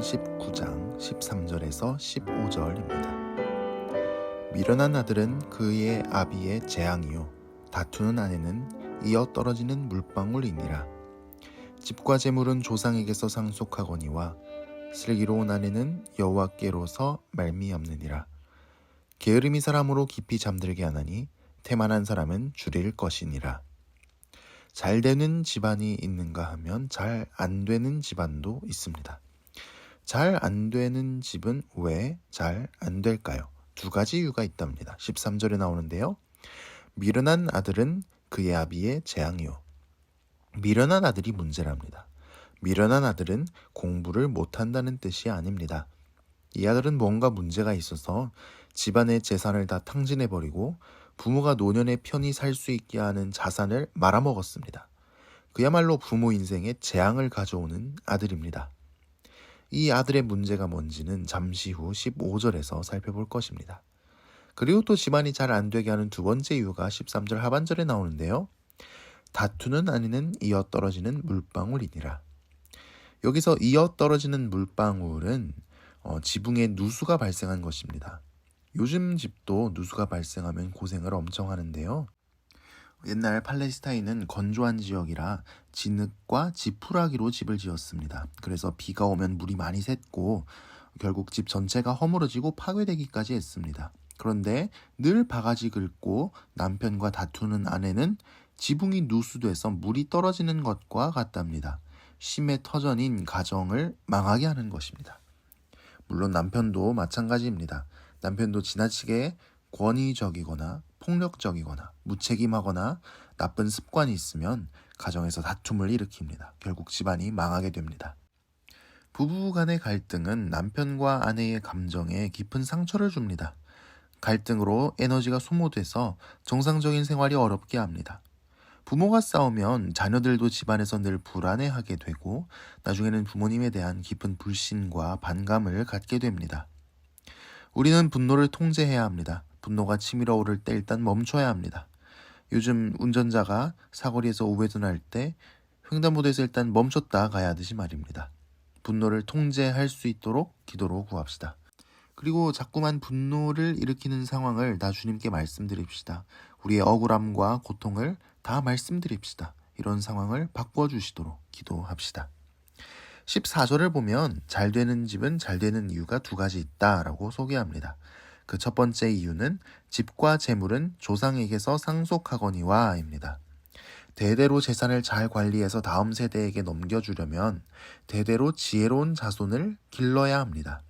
19장 13절에서 15절입니다. 미련한 아들은 그의 아비의 재앙이요 다투는 아내는 이어 떨어지는 물방울이니라. 집과 재물은 조상에게서 상속하거니와 슬기로운 아내는 여호와께로서 말미암느니라. 게으름이 사람으로 깊이 잠들게 하나니 태만한 사람은 줄일 것이니라. 잘 되는 집안이 있는가 하면 잘 안 되는 집안도 있습니다. 잘 안 되는 집은 왜 잘 안 될까요? 두 가지 이유가 있답니다. 13절에 나오는데요. 미련한 아들은 그의 아비의 재앙이요. 미련한 아들이 문제랍니다. 미련한 아들은 공부를 못한다는 뜻이 아닙니다. 이 아들은 뭔가 문제가 있어서 집안의 재산을 다 탕진해버리고 부모가 노년에 편히 살 수 있게 하는 자산을 말아먹었습니다. 그야말로 부모 인생에 재앙을 가져오는 아들입니다. 이 아들의 문제가 뭔지는 잠시 후 15절에서 살펴볼 것입니다. 그리고 또 집안이 잘 안 되게 하는 두 번째 이유가 13절 하반절에 나오는데요. 다투는 아내는 이어 떨어지는 물방울이니라. 여기서 이어 떨어지는 물방울은 지붕에 누수가 발생한 것입니다. 요즘 집도 누수가 발생하면 고생을 엄청 하는데요. 옛날 팔레스타인은 건조한 지역이라 진흙과 지푸라기로 집을 지었습니다. 그래서 비가 오면 물이 많이 샜고 결국 집 전체가 허물어지고 파괴되기까지 했습니다. 그런데 늘 바가지 긁고 남편과 다투는 아내는 지붕이 누수돼서 물이 떨어지는 것과 같답니다. 심의 터전인 가정을 망하게 하는 것입니다. 물론 남편도 마찬가지입니다. 남편도 지나치게 권위적이거나 폭력적이거나 무책임하거나 나쁜 습관이 있으면 가정에서 다툼을 일으킵니다. 결국 집안이 망하게 됩니다. 부부 간의 갈등은 남편과 아내의 감정에 깊은 상처를 줍니다. 갈등으로 에너지가 소모돼서 정상적인 생활이 어렵게 합니다. 부모가 싸우면 자녀들도 집안에서 늘 불안해하게 되고 나중에는 부모님에 대한 깊은 불신과 반감을 갖게 됩니다. 우리는 분노를 통제해야 합니다. 분노가 치밀어 오를 때 일단 멈춰야 합니다. 요즘 운전자가 사거리에서 우회전할 때 횡단보도에서 일단 멈췄다 가야 하듯이 말입니다. 분노를 통제할 수 있도록 기도로 구합시다. 그리고 자꾸만 분노를 일으키는 상황을 다 주님께 말씀드립시다. 우리의 억울함과 고통을 다 말씀드립시다. 이런 상황을 바꿔주시도록 기도합시다. 14절을 보면 잘 되는 집은 잘 되는 이유가 두 가지 있다라고 소개합니다. 그 첫 번째 이유는 집과 재물은 조상에게서 상속하거니와입니다. 대대로 재산을 잘 관리해서 다음 세대에게 넘겨주려면 대대로 지혜로운 자손을 길러야 합니다.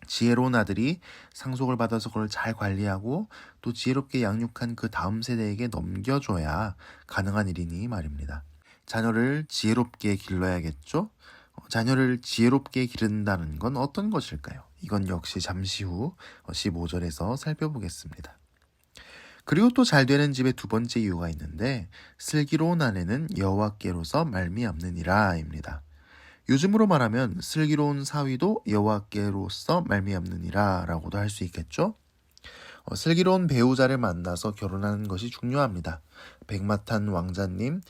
지혜로운 아들이 상속을 받아서 그걸 잘 관리하고 또 지혜롭게 양육한 그 다음 세대에게 넘겨줘야 가능한 일이니 말입니다. 자녀를 지혜롭게 길러야겠죠? 자녀를 지혜롭게 기른다는 건 어떤 것일까요? 이건 역시 잠시 후 15절에서 살펴보겠습니다. 그리고 또 잘 되는 집의 두 번째 이유가 있는데 슬기로운 아내는 여호와께로서 말미암느니라입니다. 요즘으로 말하면 슬기로운 사위도 여호와께로서 말미암느니라 라고도 할 수 있겠죠? 슬기로운 배우자를 만나서 결혼하는 것이 중요합니다. 백마탄 왕자님,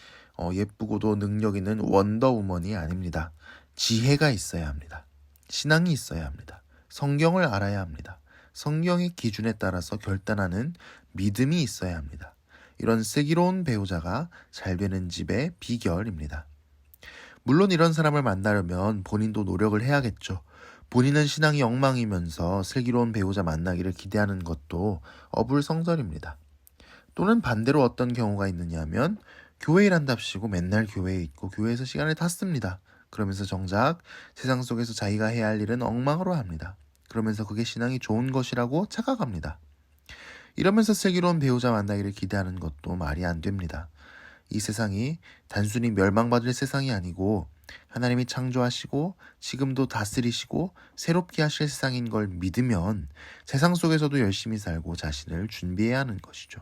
예쁘고도 능력 있는 원더우먼이 아닙니다. 지혜가 있어야 합니다. 신앙이 있어야 합니다. 성경을 알아야 합니다. 성경의 기준에 따라서 결단하는 믿음이 있어야 합니다. 이런 슬기로운 배우자가 잘 되는 집의 비결입니다. 물론 이런 사람을 만나려면 본인도 노력을 해야겠죠. 본인은 신앙이 엉망이면서 슬기로운 배우자 만나기를 기대하는 것도 어불성설입니다. 또는 반대로 어떤 경우가 있느냐 하면 교회 일한답시고 맨날 교회에 있고 교회에서 시간을 탔습니다. 그러면서 정작 세상 속에서 자기가 해야 할 일은 엉망으로 합니다. 그러면서 그게 신앙이 좋은 것이라고 착각합니다. 이러면서 슬기로운 배우자 만나기를 기대하는 것도 말이 안 됩니다. 이 세상이 단순히 멸망받을 세상이 아니고 하나님이 창조하시고 지금도 다스리시고 새롭게 하실 세상인 걸 믿으면 세상 속에서도 열심히 살고 자신을 준비해야 하는 것이죠.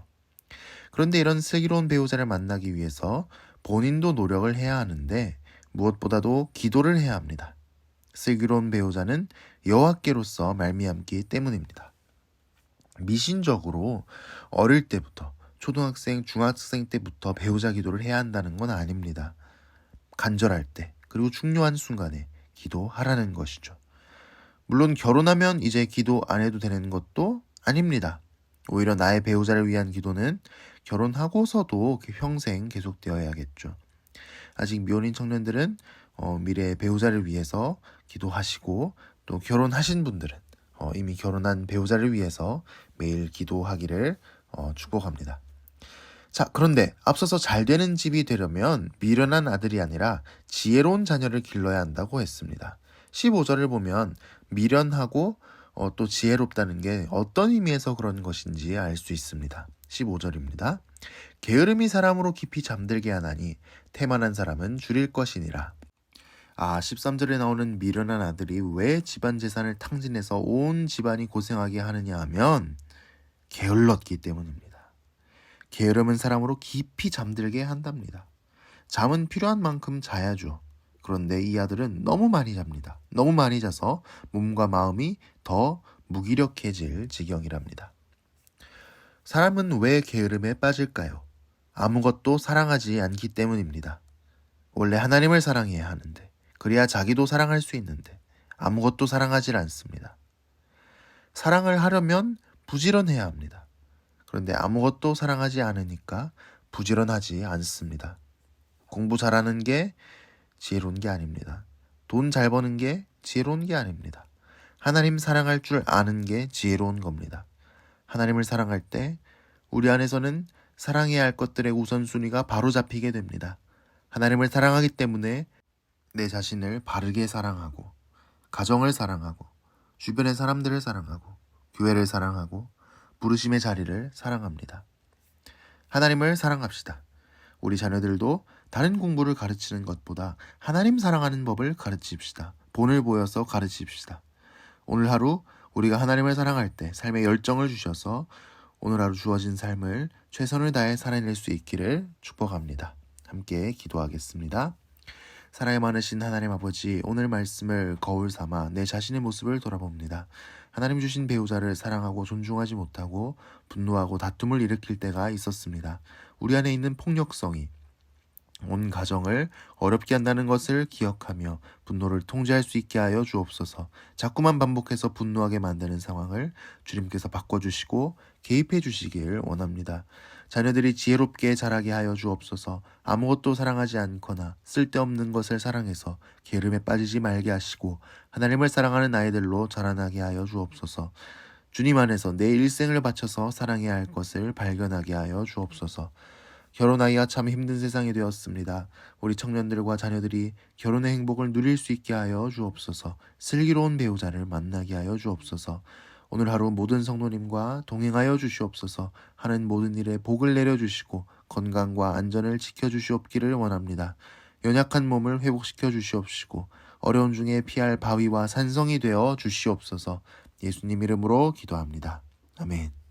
그런데 이런 슬기로운 배우자를 만나기 위해서 본인도 노력을 해야 하는데 무엇보다도 기도를 해야 합니다. 슬기로운 배우자는 여호와께로서 말미암기 때문입니다. 미신적으로 어릴 때부터 초등학생, 중학생 때부터 배우자 기도를 해야 한다는 건 아닙니다. 간절할 때, 그리고 중요한 순간에 기도하라는 것이죠. 물론 결혼하면 이제 기도 안 해도 되는 것도 아닙니다. 오히려 나의 배우자를 위한 기도는 결혼하고서도 평생 계속되어야겠죠. 아직 미혼인 청년들은 미래의 배우자를 위해서 기도하시고, 또 결혼하신 분들은 이미 결혼한 배우자를 위해서 매일 기도하기를 축복합니다. 자, 그런데 앞서서 잘 되는 집이 되려면 미련한 아들이 아니라 지혜로운 자녀를 길러야 한다고 했습니다. 15절을 보면 미련하고 또 지혜롭다는 게 어떤 의미에서 그런 것인지 알 수 있습니다. 15절입니다. 게으름이 사람으로 깊이 잠들게 하나니 태만한 사람은 줄일 것이니라. 13절에 나오는 미련한 아들이 왜 집안 재산을 탕진해서 온 집안이 고생하게 하느냐 하면 게을렀기 때문입니다. 게으름은 사람으로 깊이 잠들게 한답니다. 잠은 필요한 만큼 자야죠. 그런데 이 아들은 너무 많이 잡니다. 너무 많이 자서 몸과 마음이 더 무기력해질 지경이랍니다. 사람은 왜 게으름에 빠질까요? 아무것도 사랑하지 않기 때문입니다. 원래 하나님을 사랑해야 하는데, 그래야 자기도 사랑할 수 있는데 아무것도 사랑하지 않습니다. 사랑을 하려면 부지런해야 합니다. 그런데 아무것도 사랑하지 않으니까 부지런하지 않습니다. 공부 잘하는 게 지혜로운 게 아닙니다. 돈 잘 버는 게 지혜로운 게 아닙니다. 하나님 사랑할 줄 아는 게 지혜로운 겁니다. 하나님을 사랑할 때 우리 안에서는 사랑해야 할 것들의 우선순위가 바로 잡히게 됩니다. 하나님을 사랑하기 때문에 내 자신을 바르게 사랑하고, 가정을 사랑하고, 주변의 사람들을 사랑하고, 교회를 사랑하고, 부르심의 자리를 사랑합니다. 하나님을 사랑합시다. 우리 자녀들도 다른 공부를 가르치는 것보다 하나님 사랑하는 법을 가르칩시다. 본을 보여서 가르칩시다. 오늘 하루 우리가 하나님을 사랑할 때 삶의 열정을 주셔서 오늘 하루 주어진 삶을 최선을 다해 살아낼 수 있기를 축복합니다. 함께 기도하겠습니다. 사랑이 많으신 하나님 아버지, 오늘 말씀을 거울 삼아 내 자신의 모습을 돌아봅니다. 하나님 주신 배우자를 사랑하고 존중하지 못하고 분노하고 다툼을 일으킬 때가 있었습니다. 우리 안에 있는 폭력성이 온 가정을 어렵게 한다는 것을 기억하며 분노를 통제할 수 있게 하여 주옵소서. 자꾸만 반복해서 분노하게 만드는 상황을 주님께서 바꿔주시고 개입해 주시길 원합니다. 자녀들이 지혜롭게 자라게 하여 주옵소서. 아무것도 사랑하지 않거나 쓸데없는 것을 사랑해서 게으름에 빠지지 말게 하시고 하나님을 사랑하는 아이들로 자라나게 하여 주옵소서. 주님 안에서 내 일생을 바쳐서 사랑해야 할 것을 발견하게 하여 주옵소서. 결혼하기가 참 힘든 세상이 되었습니다. 우리 청년들과 자녀들이 결혼의 행복을 누릴 수 있게 하여 주옵소서. 슬기로운 배우자를 만나게 하여 주옵소서. 오늘 하루 모든 성도님과 동행하여 주시옵소서. 하는 모든 일에 복을 내려주시고 건강과 안전을 지켜주시옵기를 원합니다. 연약한 몸을 회복시켜 주시옵시고 어려운 중에 피할 바위와 산성이 되어 주시옵소서. 예수님 이름으로 기도합니다. 아멘.